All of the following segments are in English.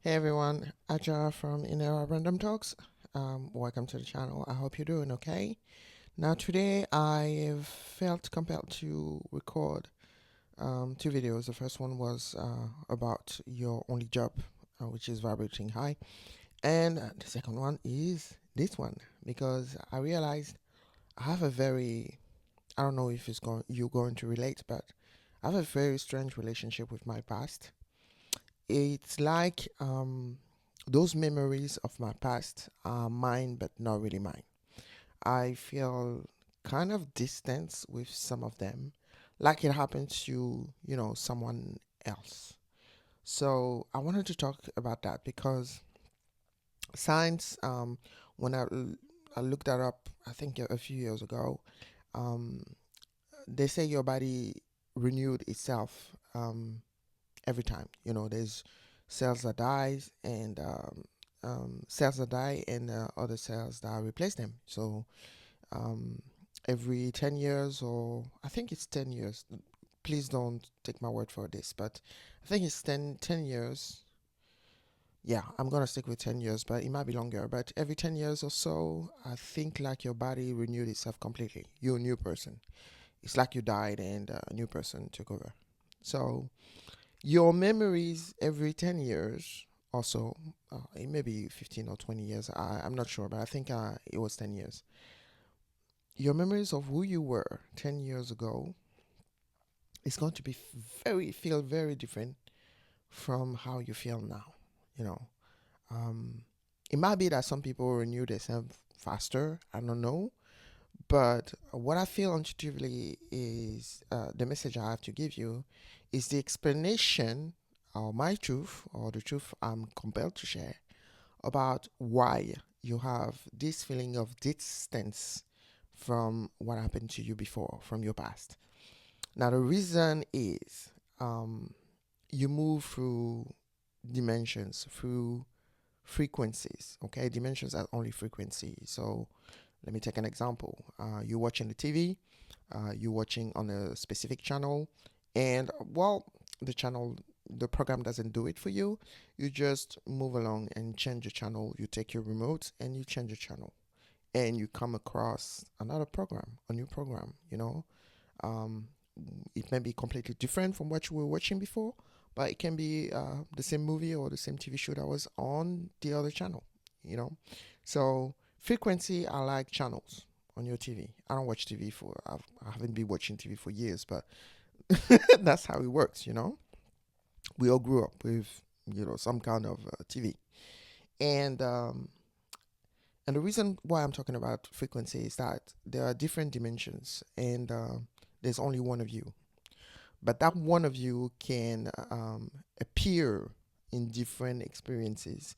Hey everyone, Aja from Inera Random Talks. Welcome to the channel. I hope you're doing okay. Now today I have felt compelled to record two videos. The first one was about your only job, which is vibrating high, and the second one is this one because I realized I have a very I don't know if you're going to relate, but I have a very strange relationship with my past. It's like those memories of my past are mine, but not really mine. I feel kind of distance with some of them, like it happened to, someone else. So I wanted to talk about that because science, when I looked that up, I think a few years ago, um, they say your body renewed itself every time. There's cells that dies and cells that die and other cells that replace them. So um, every 10 years, or I think it's 10 years. Please don't take my word for this, but I think it's ten years. Yeah, I'm gonna stick with 10 years, but it might be longer. But every 10 years or so, I think like your body renewed itself completely. You're a new person. It's like you died and a new person took over. So your memories every 10 years also, it may be 15 or 20 years, I'm not sure, but I think it was 10 years. Your memories of who you were 10 years ago is going to be feel very different from how you feel now. You know, um, it might be that some people renew themselves faster, I don't know. But what I feel intuitively is the message I have to give you is the explanation or my truth or the truth I'm compelled to share about why you have this feeling of distance from what happened to you before, from your past. Now, the reason is um, you move through dimensions, through frequencies. Okay, dimensions are only frequency. So, let me take an example. You're watching the TV, you're watching on a specific channel, and the channel, the program doesn't do it for you. You just move along and change the channel. You take your remote and you change the channel, and you come across another program, a new program. Um, it may be completely different from what you were watching before, but it can be the same movie or the same TV show that was on the other channel. You know, so frequency are like channels on your TV. I don't watch TV I haven't been watching TV for years, but that's how it works. We all grew up with some kind of TV, and the reason why I'm talking about frequency is that there are different dimensions, and there's only one of you. But that one of you can appear in different experiences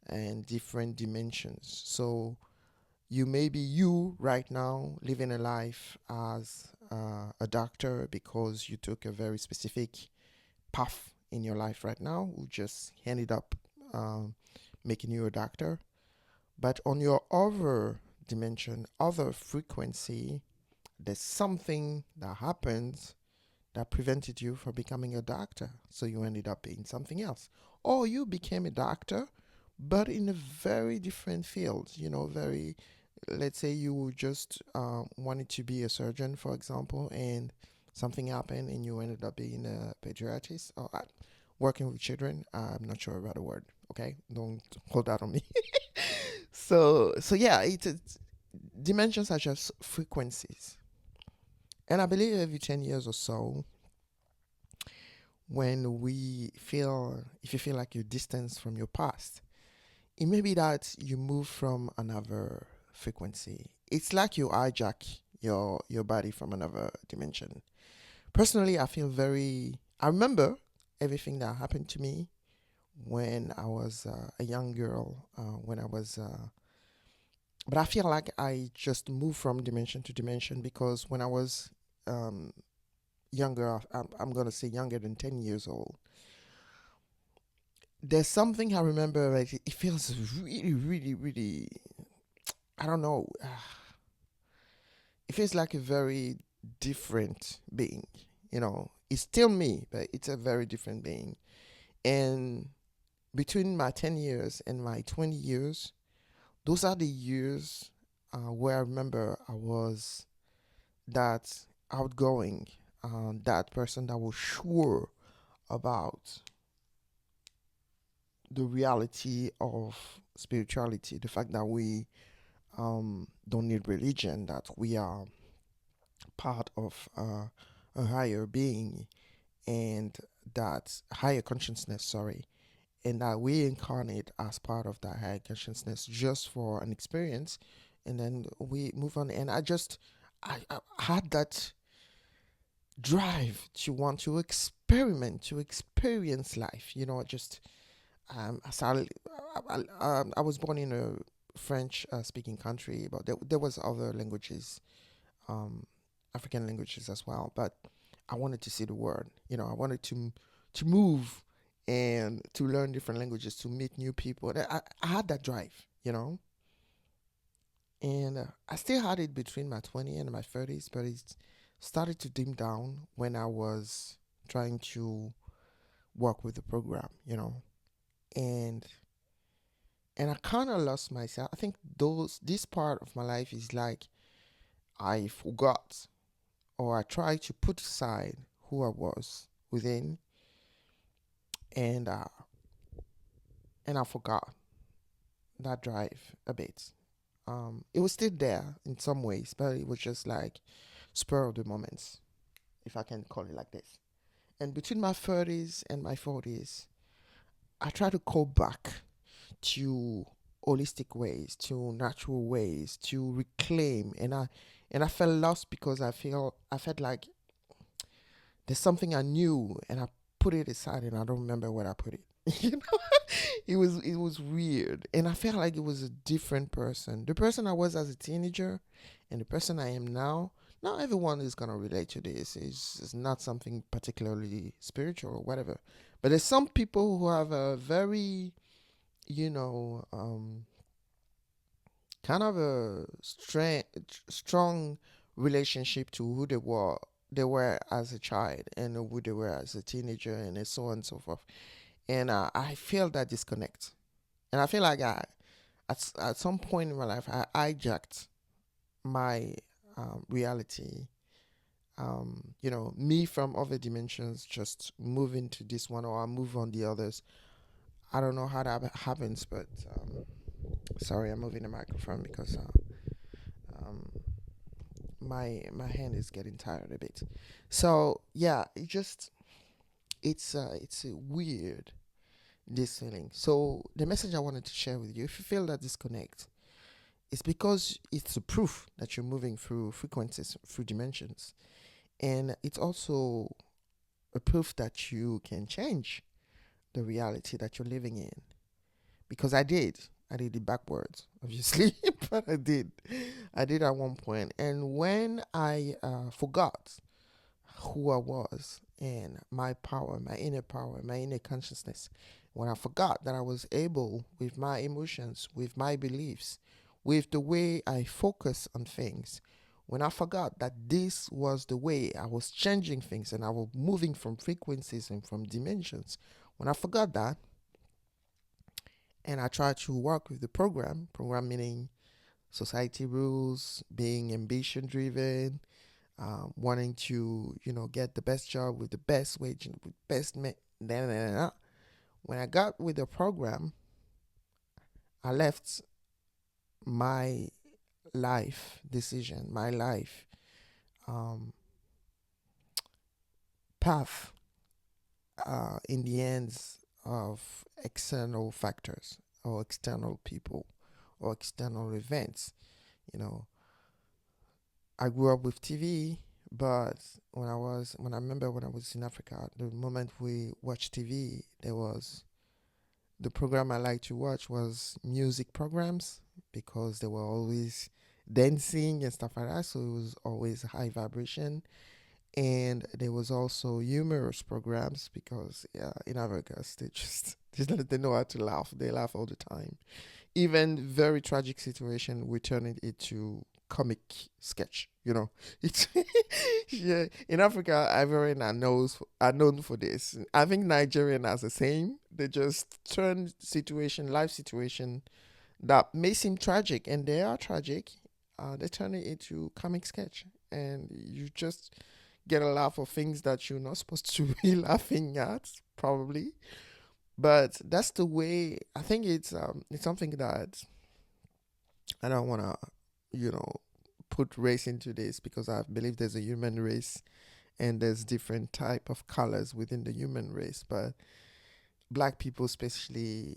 and different dimensions. So you may be you right now living a life as a doctor because you took a very specific path in your life right now, who just ended up um, making you a doctor. But on your other dimension, other frequency, there's something that happens that prevented you from becoming a doctor. So you ended up being something else. Or you became a doctor, but in a very different field, let's say you just wanted to be a surgeon, for example, and something happened and you ended up being a pediatrician or working with children. I'm not sure about the word. Okay, don't hold that on me. So yeah, it's dimensions are just frequencies, and I believe every 10 years or so, when if you feel like you're distanced from your past, it may be that you move from another frequency. It's like you hijack your body from another dimension. Personally, I remember everything that happened to me when I was a young girl, but I feel like I just moved from dimension to dimension because when I was um, younger, I'm going to say younger than 10 years old, there's something I remember, like it feels really, really, really, I don't know, it feels like a very different being. It's still me, but it's a very different being. And between my 10 years and my 20 years, those are the years where I remember I was that outgoing, that person that was sure about the reality of spirituality, the fact that we don't need religion, that we are part of a higher being, and that higher consciousness, sorry, and that we incarnate as part of that higher consciousness just for an experience, and then we move on. And I had that drive to want to experiment, to experience life. Just so I was born in a French speaking country, but there was other languages, um, African languages as well. But I wanted to see the world. I wanted to move and to learn different languages, to meet new people. And I had that drive, and I still had it between my 20 and my 30s, but it started to dim down when I was trying to work with the program, and I kind of lost myself. I think this part of my life is like I forgot, or I tried to put aside who I was within, and I forgot that drive a bit. It was still there in some ways, but it was just like spur of the moments, if I can call it like this. And between my 30s and my 40s, I try to go back to holistic ways, to natural ways, to reclaim. And I felt lost because I felt like there's something I knew and I put it aside and I don't remember where I put it. you know, it was weird, and I felt like it was a different person. The person I was as a teenager, and the person I am now. Not everyone is gonna relate to this. It's not something particularly spiritual or whatever, but there's some people who have a very, you know, kind of a strong relationship to who they were as a child and who they were as a teenager, and so on and so forth. And I feel that disconnect, and I feel like at some point in my life I hijacked my reality. Me from other dimensions just move into this one, or I move on the others. I don't know how that happens, but sorry, I'm moving the microphone because my hand is getting tired a bit. So yeah, it's a weird, this feeling. So the message I wanted to share with you, if you feel that disconnect, it's because it's a proof that you're moving through frequencies, through dimensions, and it's also a proof that you can change the reality that you're living in. Because I did it backwards, obviously, but I did at one point. And when I forgot who I was and my power, my inner consciousness, when I forgot that I was able, with my emotions, with my beliefs, with the way I focus on things, when I forgot that this was the way I was changing things and I was moving from frequencies and from dimensions, when I forgot that and I tried to work with the program meaning society rules, being ambition driven, wanting to get the best job with the best wage and with best when I got with the program, I left my life decision, my life um, path in the hands of external factors or external people or external events. You know, I grew up with TV, but when I remember when I was in Africa, the moment we watched TV, there was the program I liked to watch was music programs because they were always dancing and stuff like that. So it was always high vibration. And there was also humorous programs because in Africa they just they know how to laugh. They laugh all the time. Even very tragic situation, we turn it into comic sketch. You know, it's yeah. In Africa, are known for this. I think Nigerian are the same. They just turn life situation that may seem tragic, and they are tragic. They turn it into comic sketch, and you just get a laugh of things that you're not supposed to be laughing at, probably. But that's the way. I think it's something that I don't want to, you know, put race into this because I believe there's a human race and there's different type of colors within the human race. But black people, especially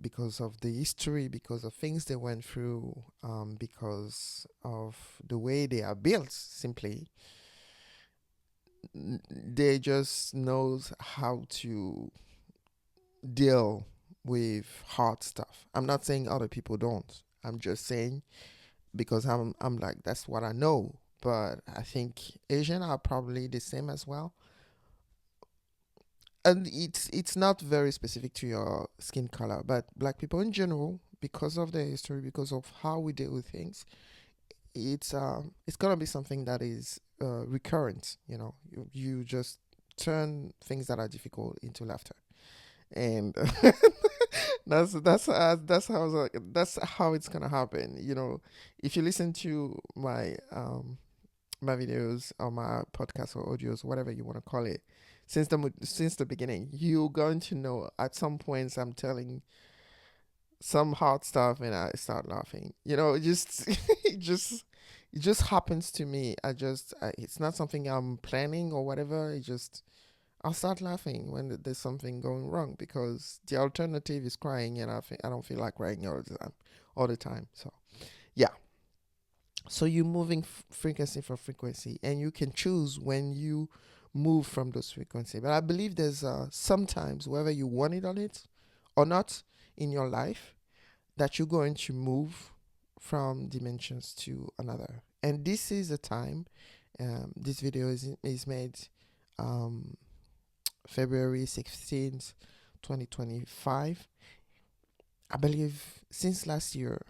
because of the history, because of things they went through, because of the way they are built, simply, they just knows how to deal with hard stuff. I'm not saying other people don't. I'm just saying because I'm like that's what I know. But I think Asian are probably the same as well. And it's not very specific to your skin color, but black people in general, because of their history, because of how we deal with things, it's gonna be something that is recurrent. You just turn things that are difficult into laughter, and that's how it's gonna happen. If you listen to my videos or my podcast or audios, whatever you want to call it, since the beginning, you're going to know at some points I'm telling some hard stuff and I start laughing. It just it just happens to me. It's not something I'm planning or whatever. I'll start laughing when there's something going wrong because the alternative is crying, and I don't feel like crying all the time. So yeah. So you're moving frequency for frequency, and you can choose when you move from those frequency. But I believe there's sometimes, whether you want it on it or not in your life, that you're going to move from dimensions to another. And this is a time. This video is made um, February 16th, 2025. I believe since last year,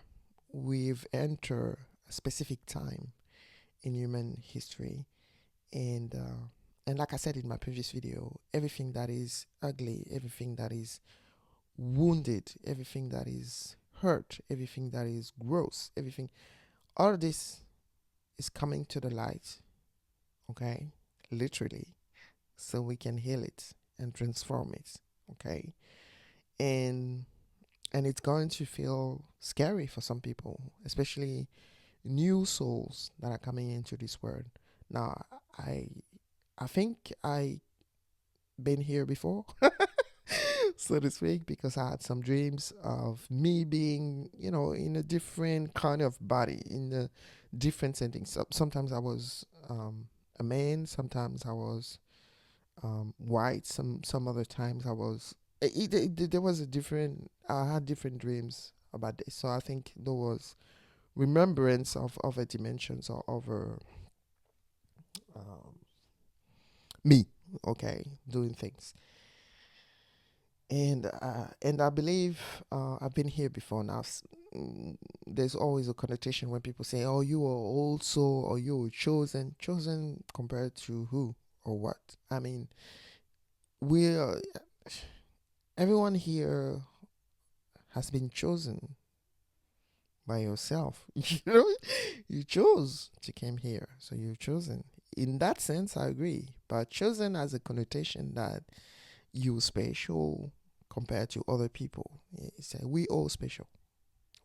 we've entered a specific time in human history, and like I said in my previous video, everything that is ugly, everything that is wounded, everything that is hurt, everything that is gross, everything, all of this is coming to the light, okay, literally, so we can heal it and transform it, okay, and it's going to feel scary for some people, especially new souls that are coming into this world. Now, I I think I been here before, so to speak, because I had some dreams of me being, in a different kind of body, in a different setting. Sometimes I was a man, sometimes I was white, some other times I was. There was a different. I had different dreams about this, so I think there was remembrance of other dimensions or other um, me, okay, doing things. And I believe I've been here before now. There's always a connotation when people say, "Oh, you are also, or you were chosen." Chosen compared to who or what? I mean, we're everyone here has been chosen by yourself. You chose to come here, so you're chosen. In that sense, I agree. But chosen has a connotation that you special compared to other people. It's we all special,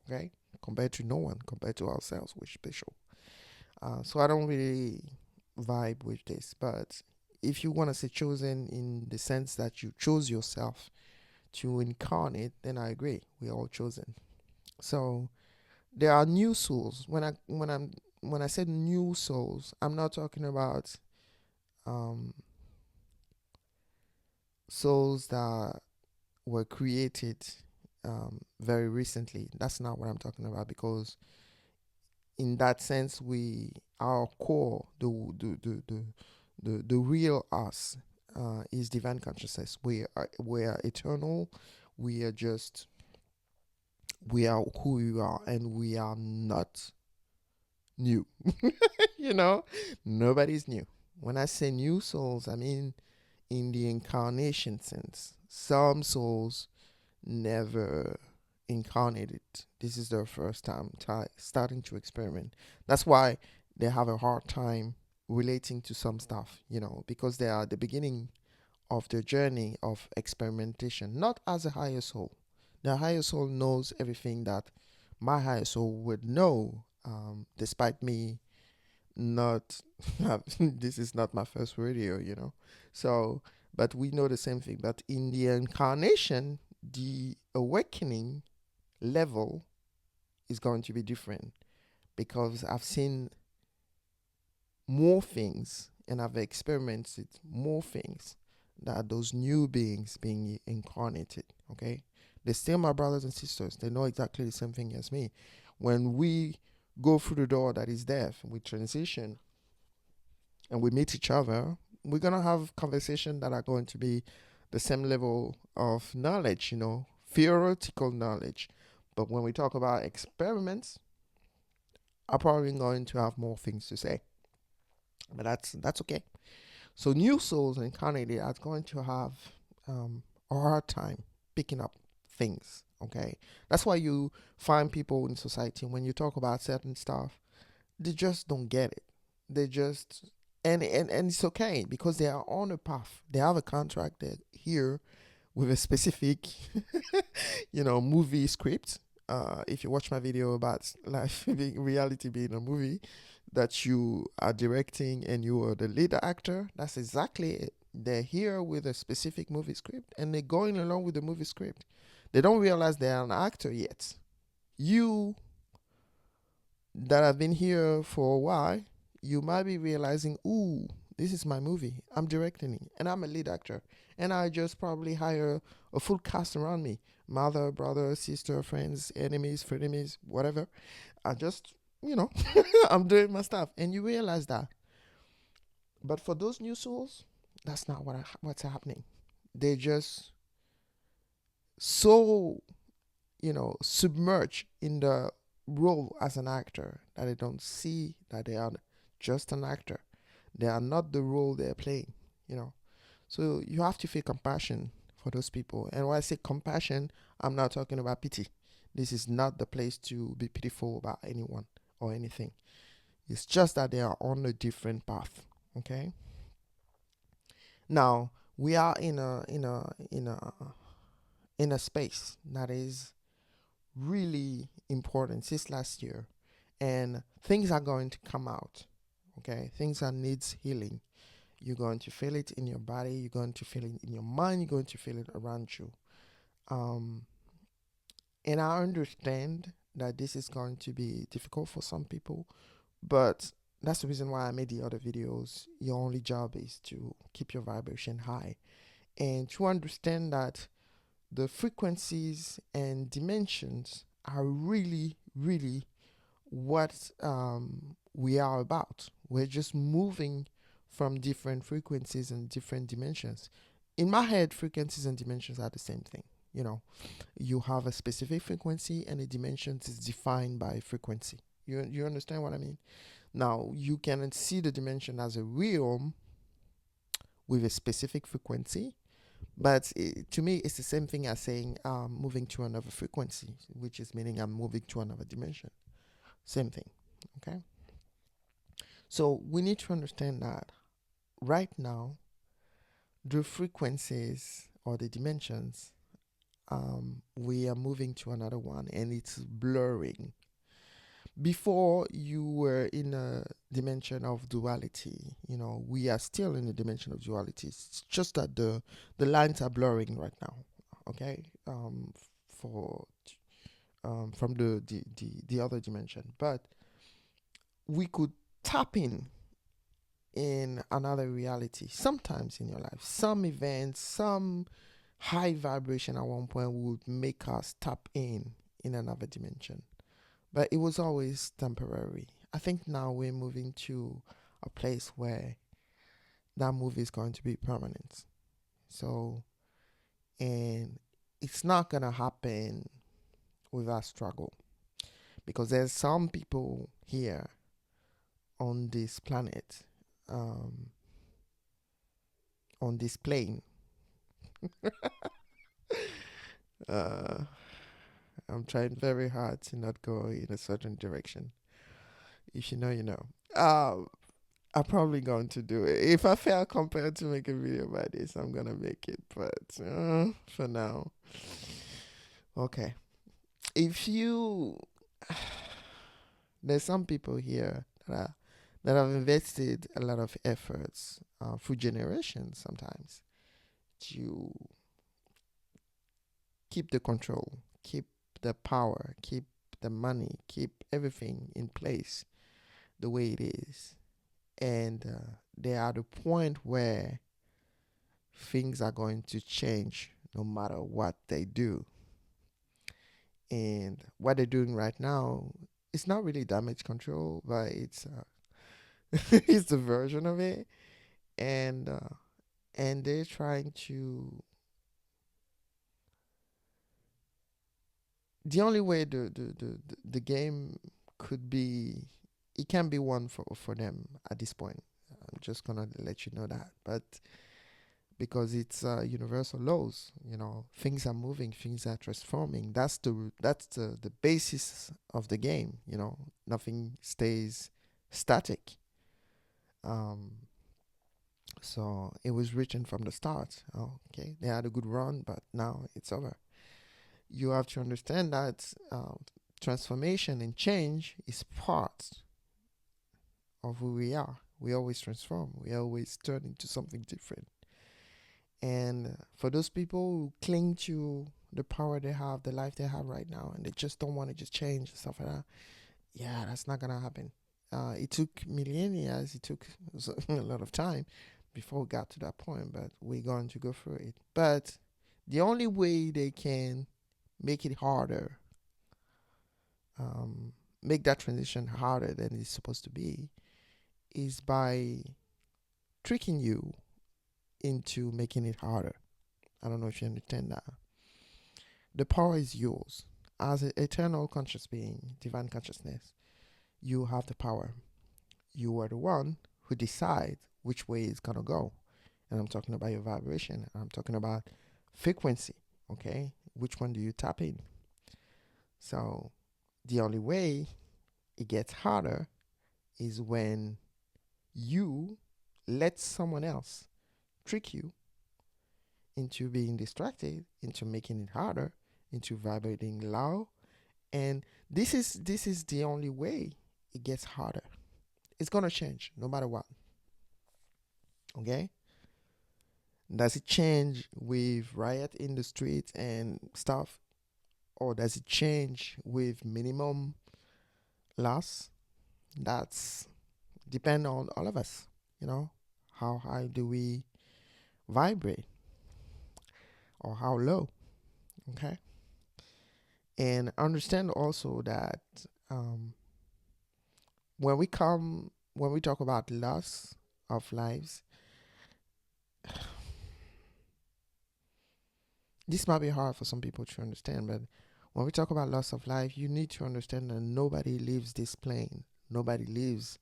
okay? Compared to no one, compared to ourselves, we're special. So I don't really vibe with this. But if you want to say chosen in the sense that you chose yourself to incarnate, then I agree. We're all chosen. So there are new souls. When I said new souls, I'm not talking about um, souls that were created very recently. That's not what I'm talking about because in that sense, we our core, the real us, is divine consciousness. We are eternal. We are just we are who we are, and we are not new. You know, nobody's new. When I say new souls, I mean in the incarnation sense. Some souls never incarnated. This is their first time starting to experiment. That's why they have a hard time relating to some stuff, because they are at the beginning of their journey of experimentation, not as a higher soul. The higher soul knows everything that my higher soul would know, despite me not, this is not my first radio. So, but we know the same thing. But in the incarnation, the awakening level is going to be different because I've seen more things and I've experimented more things that those new beings being incarnated. Okay, they're still my brothers and sisters. They know exactly the same thing as me. When we go through the door that is death, we transition and we meet each other, we're gonna have conversations that are going to be the same level of knowledge, theoretical knowledge. But when we talk about experiments, I'm probably going to have more things to say. But that's okay. So new souls incarnated are going to have a hard time picking up things. Okay, that's why you find people in society when you talk about certain stuff, they just don't get it. They just and it's okay because they are on a path. They have a contract. They're here with a specific, movie script. If you watch my video about life being reality being a movie that you are directing and you are the lead actor, that's exactly it. They're here with a specific movie script and they're going along with the movie script. They don't realize they're an actor yet. You that have been here for a while, you might be realizing, ooh, this is my movie. I'm directing it, and I'm a lead actor. And I just probably hire a full cast around me: mother, brother, sister, friends, enemies, frenemies, whatever. I just, I'm doing my stuff. And you realize that. But for those new souls, that's not what's happening. They're just so submerged in the role as an actor that they don't see that they are just an actor. They are not the role they're playing, you know. So you have to feel compassion for those people. And when I say compassion, I'm not talking about pity. This is not the place to be pitiful about anyone or anything. It's just that they are on a different path. Okay. Now we are in a space that is really important since last year, and things are going to come out. Okay, things that needs healing. You're going to feel it in your body. You're going to feel it in your mind. You're going to feel it around you. Um, and I understand that this is going to be difficult for some people, but that's the reason why I made the other videos. Your only job is to keep your vibration high and to understand that the frequencies and dimensions are really, really what we are about. We're just moving from different frequencies and different dimensions. In my head, frequencies and dimensions are the same thing. You have a specific frequency and a dimension is defined by frequency. You understand what I mean? Now, you can see the dimension as a realm with a specific frequency, but to me, it's the same thing as saying moving to another frequency, which is meaning I'm moving to another dimension. Same thing. Okay. So we need to understand that right now, the frequencies or the dimensions, we are moving to another one and it's blurring. Before you were in a dimension of duality, we are still in a dimension of duality. It's just that the lines are blurring right now. Okay, for from the other dimension, but we could tap in another reality sometimes in your life. Some events, some high vibration at one point would make us tap in another dimension, but it was always temporary. I think now we're moving to a place where that move is going to be permanent. So, and it's not gonna happen without struggle because there's some people here on this planet, um, on this plane. Uh, I'm trying very hard to not go in a certain direction. If you know, you know. I'm probably going to do it. If I feel compelled to make a video about this, I'm gonna make it. But for now, okay. If you, there's some people here that have invested a lot of efforts for generations sometimes to keep the control, keep the power, keep the money, keep everything in place the way it is. And they are at a point where things are going to change no matter what they do. And what they're doing right now, it's not really damage control, but it's it's a version of it. And they're trying to. The only way the game could be, it can be won for them at this point. I'm just gonna let you know that, but because it's universal laws, things are moving, things are transforming. That's the basis of the game. Nothing stays static. Um, so it was written from the start. Oh, okay, they had a good run, but now it's over. You have to understand that transformation and change is part of who we are. We always transform. We always turn into something different. And for those people who cling to the power they have, the life they have right now, and they just don't want to just change and stuff like that, yeah, that's not gonna happen. It took millennia, it took a lot of time before we got to that point, but we're going to go through it. But the only way they can make it harder, um, make that transition harder than it's supposed to be, is by tricking you into making it harder. I don't know if you understand that. The power is yours. As an eternal conscious being, divine consciousness, you have the power. You are the one who decides which way it's gonna go. And I'm talking about your vibration. I'm talking about frequency. Okay? Which one do you tap in? So the only way it gets harder is when you let someone else trick you into being distracted, into making it harder, into vibrating low. And this is the only way it gets harder. It's gonna change no matter what. Okay? Does it change with riot in the streets and stuff? Or does it change with minimum loss? That's depend on all of us, you know. How high do we vibrate or how low? Okay? And understand also that um, when we talk about loss of lives, this might be hard for some people to understand, but when we talk about loss of life, you need to understand that nobody leaves this plane, nobody leaves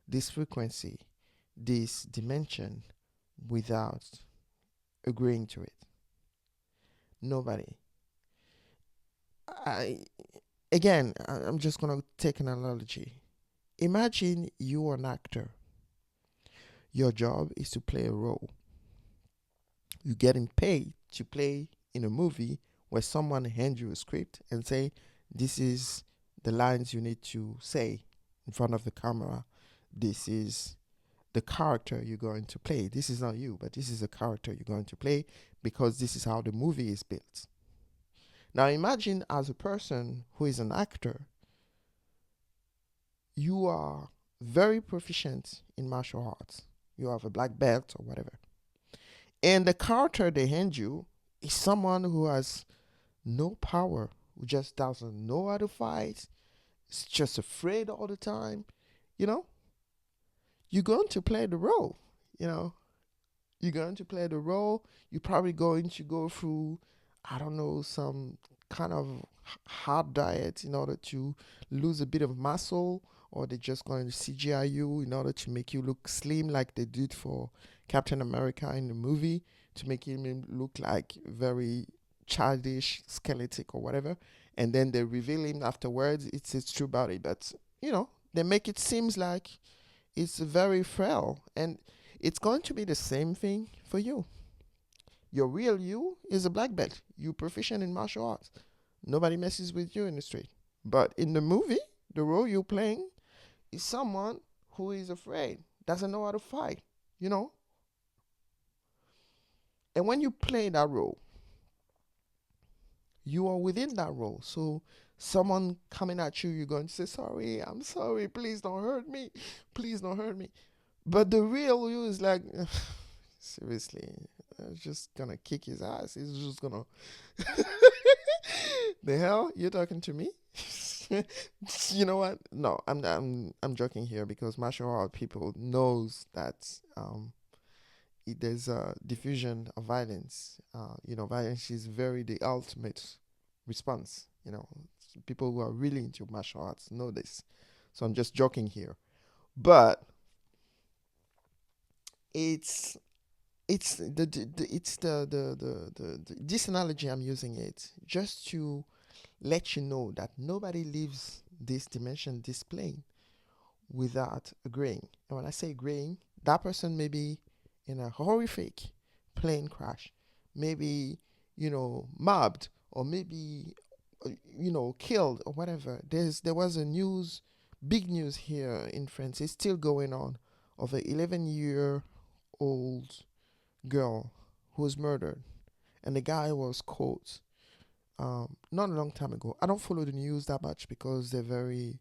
this frequency, this dimension without agreeing to it. Nobody. I I'm just gonna take an analogy. Imagine you are an actor. Your job is to play a role. You're getting paid to play in a movie where someone hands you a script and say, "This is the lines you need to say in front of the camera. This is the character you're going to play. This is not you, but this is a character you're going to play because this is how the movie is built." Now imagine as a person who is an actor, you are very proficient in martial arts. You have a black belt or whatever. And the character they hand you is someone who has no power, who just doesn't know how to fight, is just afraid all the time. You know, you're going to play the role. You know, you're going to play the role. You're probably going to go through, I don't know, some kind of hard diet in order to lose a bit of muscle or they're just going to CGI you in order to make you look slim like they did for Captain America in the movie, to make him look like very childish, skeletic or whatever, and then they reveal him afterwards. It's his true body, but they make it seems like it's very frail, and it's going to be the same thing for you. Your real you is a black belt. You proficient in martial arts. Nobody messes with you in the street. But in the movie, the role you're playing is someone who is afraid, doesn't know how to fight, you know? And when you play that role, you are within that role. So someone coming at you, you're going to say, sorry, I'm sorry, please don't hurt me. Please don't hurt me. But the real you is like, seriously, I'm just gonna kick his ass. He's just gonna. The hell you're talking to me? You know what? No, I'm joking here because martial art people knows that there's a diffusion of violence. Violence is very the ultimate response. People who are really into martial arts know this. So I'm just joking here, but it's this analogy I'm using it just to let you know that nobody leaves this dimension, this plane, without agreeing. And when I say agreeing, that person may be in a horrific plane crash, maybe mobbed, or maybe killed or whatever. There was a big news here in France. It's still going on, of a 11-year-old girl who was murdered, and the guy was caught. Not a long time ago. I don't follow the news that much because they're very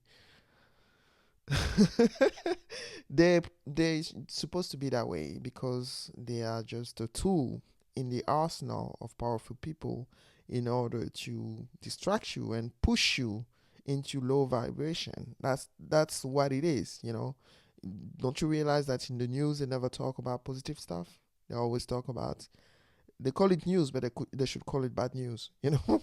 they supposed to be that way because they are just a tool in the arsenal of powerful people in order to distract you and push you into low vibration. That's what it is. Don't you realize that in the news they never talk about positive stuff? They always talk about, they call it news, but they should call it bad news,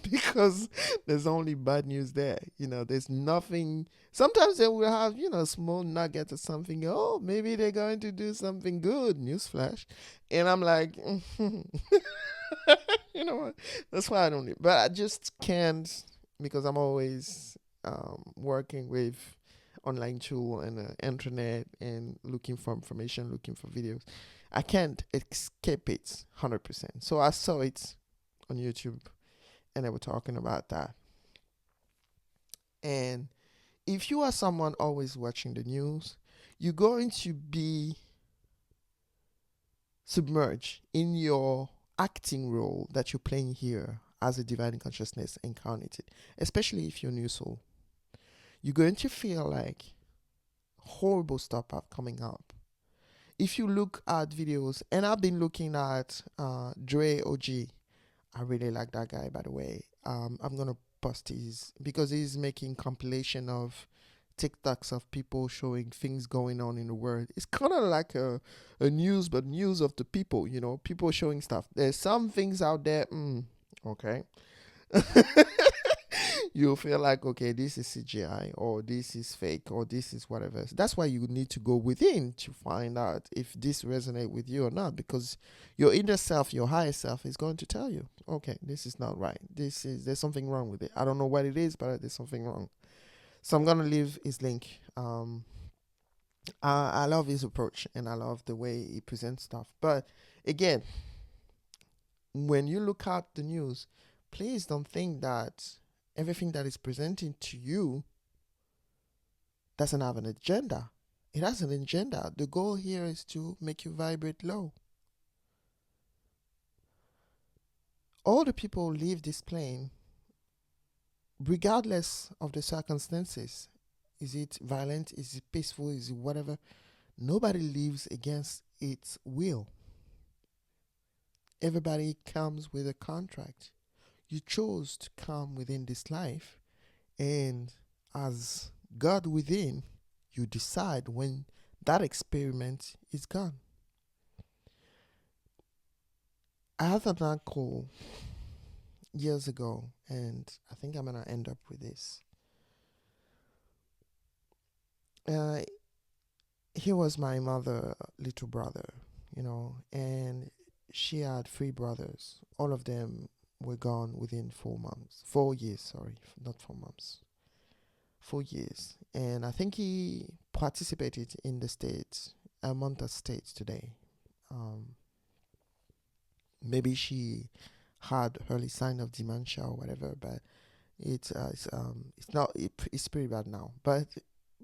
because there's only bad news there. There's nothing. Sometimes they will have, small nuggets or something. Oh, maybe they're going to do something good. Newsflash. And I'm like, you know what? That's why I don't need, but I just can't because I'm always working with online tool and internet and looking for information, looking for videos. I can't escape it 100%. So I saw it on YouTube and they were talking about that. And if you are someone always watching the news, you're going to be submerged in your acting role that you're playing here as a divine consciousness incarnated, especially if you're a new soul. You're going to feel like horrible stuff are coming up. If you look at videos, and I've been looking at Dre OG, I really like that guy, by the way. I'm gonna post his because he's making compilation of TikToks of people showing things going on in the world. It's kind of like a news, but news of the people. People showing stuff. There's some things out there. Okay. You'll feel like, okay, this is CGI or this is fake or this is whatever. So that's why you need to go within to find out if this resonate with you or not, because your inner self, your higher self is going to tell you, okay, this is not right. There's something wrong with it. I don't know what it is, but there's something wrong. So I'm going to leave his link. I love his approach and I love the way he presents stuff. But again, when you look at the news, please don't think that everything that is presenting to you doesn't have an agenda. It has an agenda. The goal here is to make you vibrate low. All the people who leave this plane, regardless of the circumstances, is it violent, is it peaceful, is it whatever, nobody lives against its will. Everybody comes with a contract. You chose to come within this life, and as God within, you decide when that experiment is gone. I had an uncle years ago, and I think I'm gonna end up with this. uh, he was my mother little brother, and she had three brothers. All of them were gone within 4 months, 4 years, sorry, not 4 months, 4 years. And I think he participated in the states, among the states today. Um, Maybe she had early sign of dementia or whatever, but it's not it's pretty bad now. But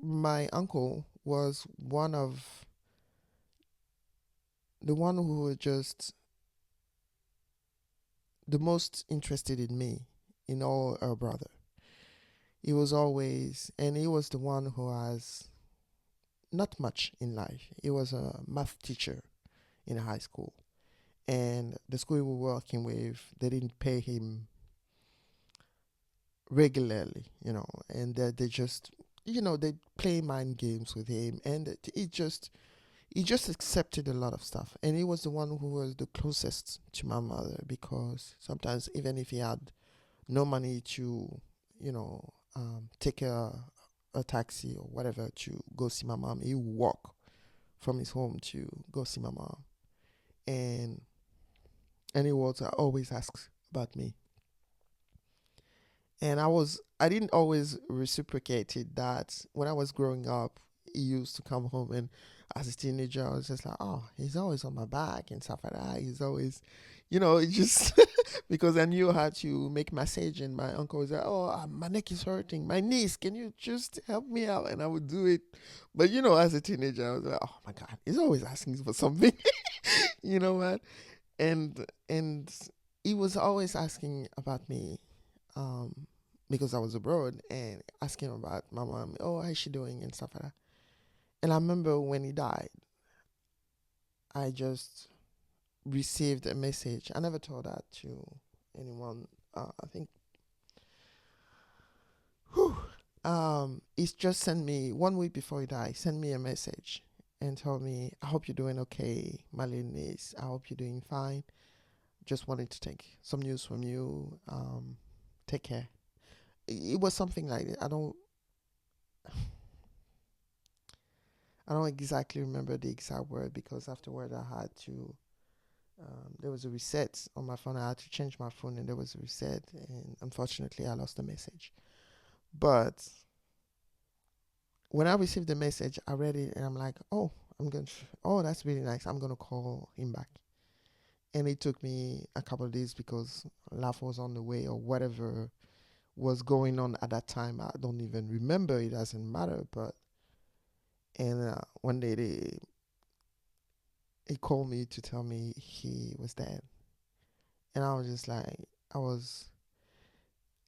my uncle was the one who was just the most interested in me in all our brother. He was always, and he was the one who has not much in life. He was a math teacher in high school, and the school we were working with, they didn't pay him regularly, and they just, they play mind games with him, and he just accepted a lot of stuff, and he was the one who was the closest to my mother, because sometimes even if he had no money to, take a taxi or whatever to go see my mom, he would walk from his home to go see my mom, and he was always asks about me, and I didn't always reciprocate it. That when I was growing up, he used to come home, and as a teenager I was just like, oh, he's always on my back and stuff like that. He's always, it just because I knew how to make massage, and my uncle was like, oh, my neck is hurting, my niece, can you just help me out? And I would do it. But as a teenager I was like, oh my god, he's always asking for something. Man. And he was always asking about me, um, because I was abroad, and asking about my mom. Oh, how's she doing and stuff like that. And I remember when he died, I just received a message. I never told that to anyone. I think, whew, he's just sent me 1 week before he died. Sent me a message and told me, "I hope you're doing okay, my little niece. I hope you're doing fine. Just wanted to take some news from you. Take care." It was something like that. I don't exactly remember the exact word, because afterward I had to. There was a reset on my phone. I had to change my phone, and there was a reset, and unfortunately I lost the message. But when I received the message, I read it, and I'm like, oh, oh, that's really nice. I'm gonna call him back. And it took me a couple of days, because life was on the way, or whatever was going on at that time. I don't even remember. It doesn't matter. But and one day he called me to tell me he was dead, and I was just like, I was.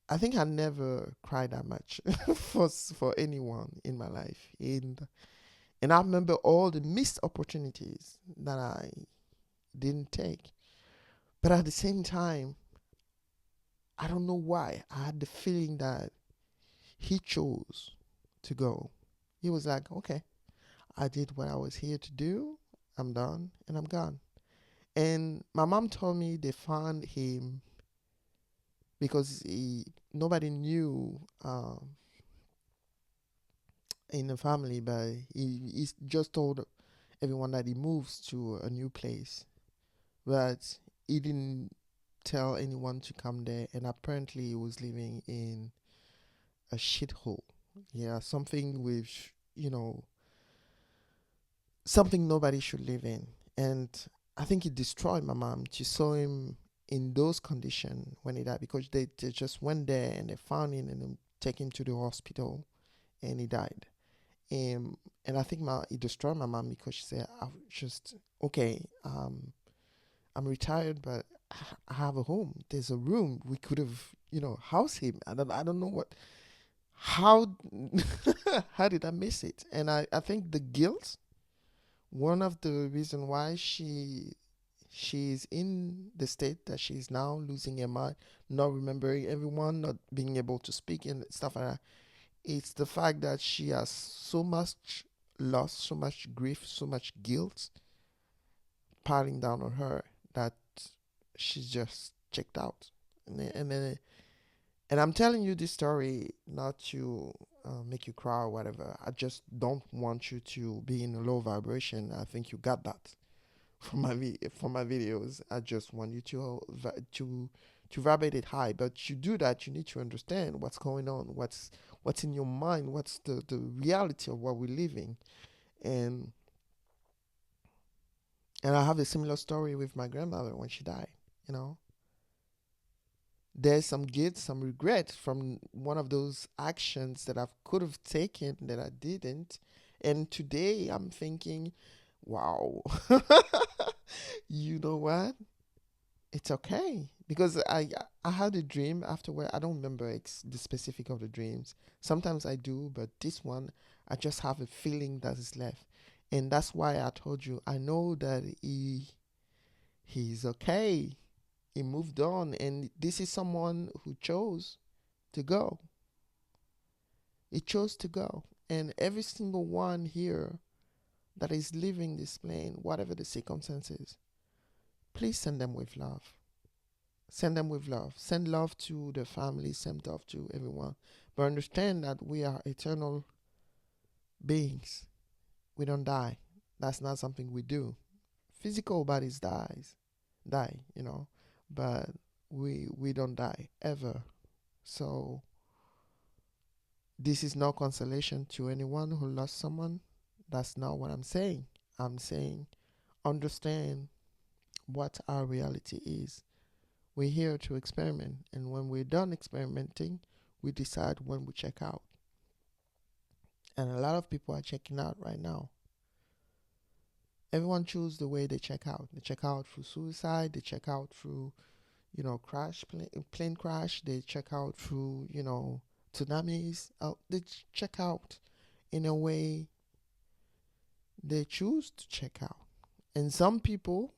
I think I never cried that much for anyone in my life, and I remember all the missed opportunities that I didn't take. But at the same time, I don't know why, I had the feeling that he chose to go. He was like, okay, I did what I was here to do. I'm done and I'm gone. And my mom told me they found him because nobody knew, in the family, but he just told everyone that he moves to a new place, but he didn't tell anyone to come there. And apparently, he was living in a shithole. Yeah, something with, you know, something nobody should live in. And I think it destroyed my mom. She saw him in those conditions when he died, because they just went there and they found him and then take him to the hospital, and he died. And I think it destroyed my mom, because she said, I just, okay, I'm retired, but I have a home. There's a room. We could have, housed him. I don't know how, how did I miss it? And I think the guilt, one of the reason why she's in the state that she's now, losing her mind, not remembering everyone, not being able to speak and stuff like that. It's the fact that she has so much loss, so much grief, so much guilt piling down on her, that she's just checked out. And then And I'm telling you this story not to make you cry or whatever. I just don't want you to be in a low vibration. I think you got that from from my videos. I just want you to to vibrate it high. But to do that, you need to understand what's going on, what's in your mind, what's the reality of what we're living. And and I have a similar story with my grandmother when she died. You know, there's some guilt, some regret from one of those actions that I could have taken that I didn't. And today I'm thinking, wow, you know what? It's okay because I had a dream afterward. I don't remember the specific of the dreams. Sometimes I do, but this one I just have a feeling that is left, and that's why I told you I know that he's okay. He moved on, and this is someone who chose to go. He chose to go, and every single one here that is living this plane, whatever the circumstances, please send them with love. Send them with love. Send love to the family, send love to everyone. But understand that we are eternal beings. We don't die. That's not something we do. Physical bodies die. But we don't die ever. So this is no consolation to anyone who lost someone. That's not what I'm saying. I'm saying understand what our reality is. We're here to experiment, and when we're done experimenting, we decide when we check out. And a lot of people are checking out right now. Everyone chooses the way they check out. They check out through suicide. They check out through, plane crash. They check out through, tsunamis. They check out in a way they choose to check out. And some people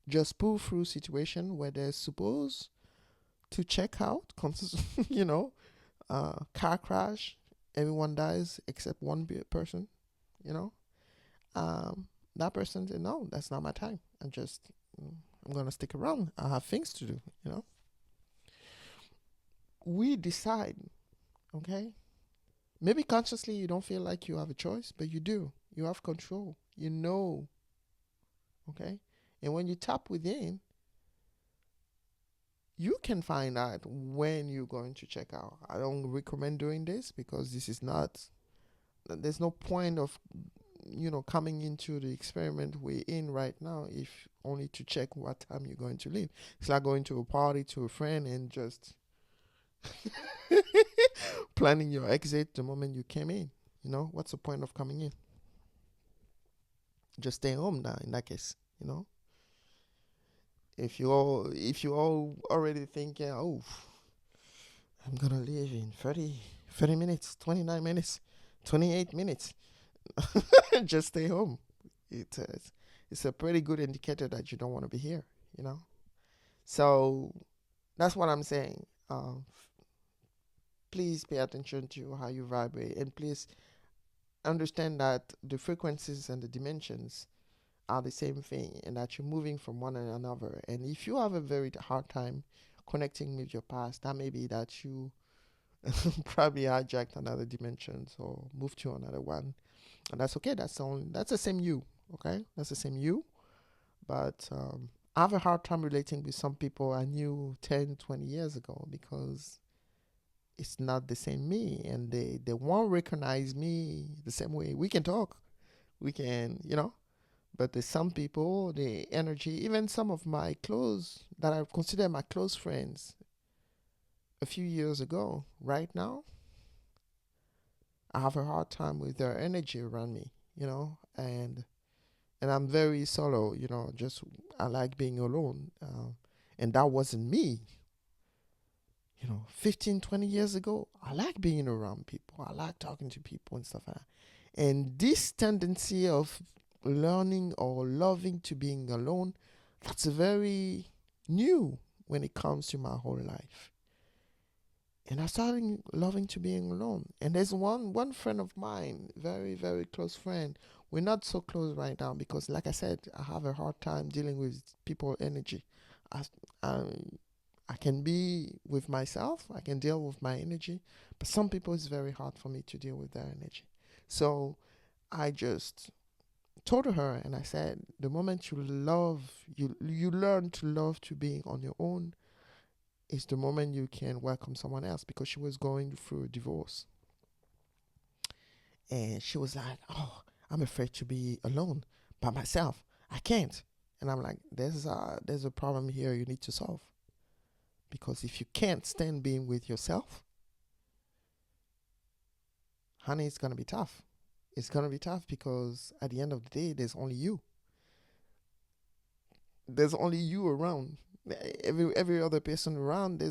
just pull through situation where they're supposed to check out, you know, car crash, everyone dies except one person, you know. That person said, no, that's not my time. I'm going to stick around. I have things to do. We decide, okay? Maybe consciously you don't feel like you have a choice, but you do. You have control. You know, okay? And when you tap within, you can find out when you're going to check out. I don't recommend doing this because this is not, there's no point of, coming into the experiment we're in right now if only to check what time you're going to leave. It's like going to a party to a friend and just planning your exit the moment you came in. What's the point of coming in? Just stay home now in that case, you know? If you all already thinking, oh, I'm gonna leave in 30 minutes, 29 minutes, 28 minutes. Just stay home. It's a pretty good indicator that you don't want to be here, you know? So that's what I'm saying. Please pay attention to how you vibrate, and please understand that the frequencies and the dimensions are the same thing, and that you're moving from one to another. And if you have a very hard time connecting with your past, that may be that you probably hijacked another dimension or moved to another one, and that's okay. That's the same you. Okay, that's the same you. But I have a hard time relating with some people I knew 10, 20 years ago because it's not the same me, and they won't recognize me the same way. We can talk, we can, but there's some people, the energy, even some of my close that I consider my close friends a few years ago, right now, I have a hard time with their energy around me, and I'm very solo, just I like being alone. And that wasn't me, 15, 20 years ago. I like being around people, I like talking to people and stuff like that. And this tendency of learning or loving to being alone, that's very new when it comes to my whole life. And I started loving to being alone. And there's one friend of mine, very, very close friend. We're not so close right now because, like I said, I have a hard time dealing with people energy. I, I, I can be with myself, I can deal with my energy, but some people it's very hard for me to deal with their energy. So I just told her and I said, the moment you learn to love to being on your own is the moment you can welcome someone else, because she was going through a divorce. And she was like, "Oh, I'm afraid to be alone by myself. I can't." And I'm like, there's a problem here you need to solve. Because if you can't stand being with yourself, honey, it's gonna be tough. It's gonna be tough because at the end of the day, there's only you. There's only you around. Every other person around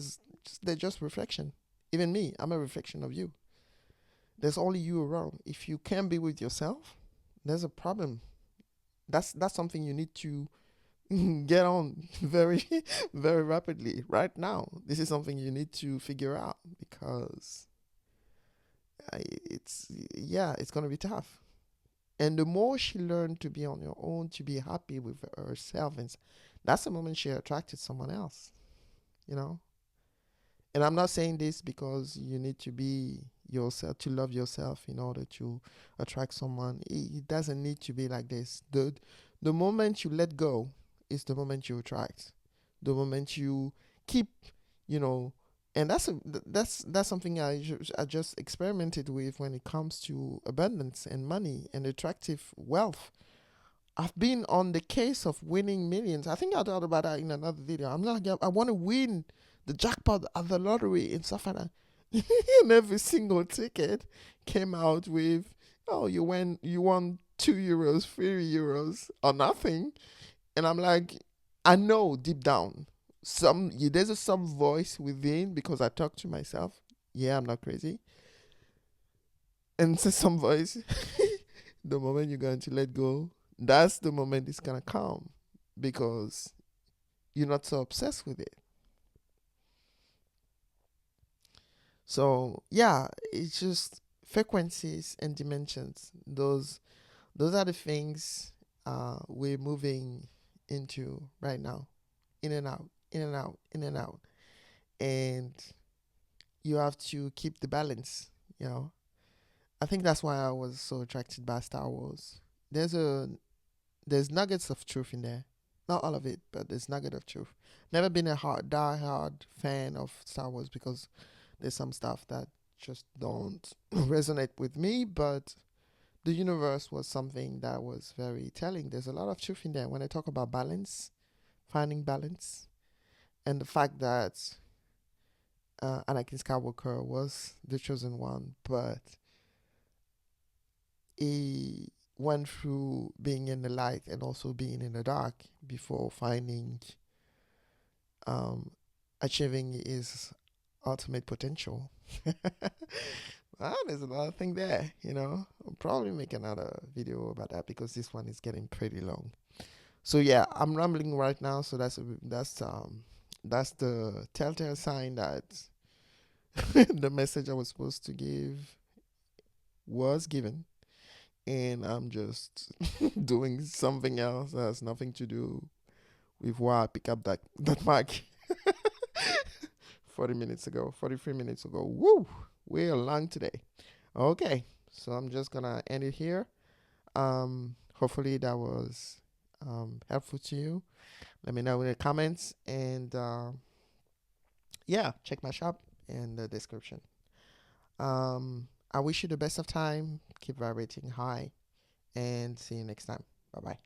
they're just reflection. Even me, I'm a reflection of you. There's only you around. If you can't be with yourself, there's a problem. That's something you need to get on very very rapidly right now. This is something you need to figure out because it's yeah, it's gonna be tough. And the more she learned to be on her own, to be happy with herself, and that's the moment she attracted someone else. You know. And I'm not saying this because you need to be yourself, to love yourself in order to attract someone. It doesn't need to be like this. The moment you let go is the moment you attract. The moment you keep, you know, and that's something I just experimented with when it comes to abundance and money and attractive wealth. I've been on the case of winning millions. I think I talked about that in another video. I want to win the jackpot at the lottery and stuff like that. And every single ticket came out with, oh, you won €2, €3 or nothing. And I'm like, I know deep down, there's some voice within, because I talk to myself. Yeah, I'm not crazy. And so some voice, the moment you're going to let go, that's the moment it's gonna come, because you're not so obsessed with it. So yeah, it's just frequencies and dimensions. Those are the things we're moving into right now. In and out, in and out, in and out. And you have to keep the balance, you know. I think that's why I was so attracted by Star Wars. There's a there's nuggets of truth in there. Not all of it, but there's nugget of truth. Never been a die-hard fan of Star Wars because there's some stuff that just don't resonate with me, but the universe was something that was very telling. There's a lot of truth in there when I talk about balance, finding balance, and the fact that Anakin Skywalker was the chosen one, but he went through being in the light and also being in the dark before finding um, achieving his ultimate potential. There's a lot of thing there, you know. I'll probably make another video about that because this one is getting pretty long. So yeah, I'm rambling right now. So that's the telltale sign that the message I was supposed to give was given, and I'm just doing something else that has nothing to do with why I pick up that mic 40 minutes ago, 43 minutes ago. Woo! We're long today. Okay, so I'm just gonna end it here. Hopefully that was helpful to you. Let me know in the comments, and yeah, check my shop in the description. I wish you the best of time. Keep vibrating high, and see you next time. Bye bye.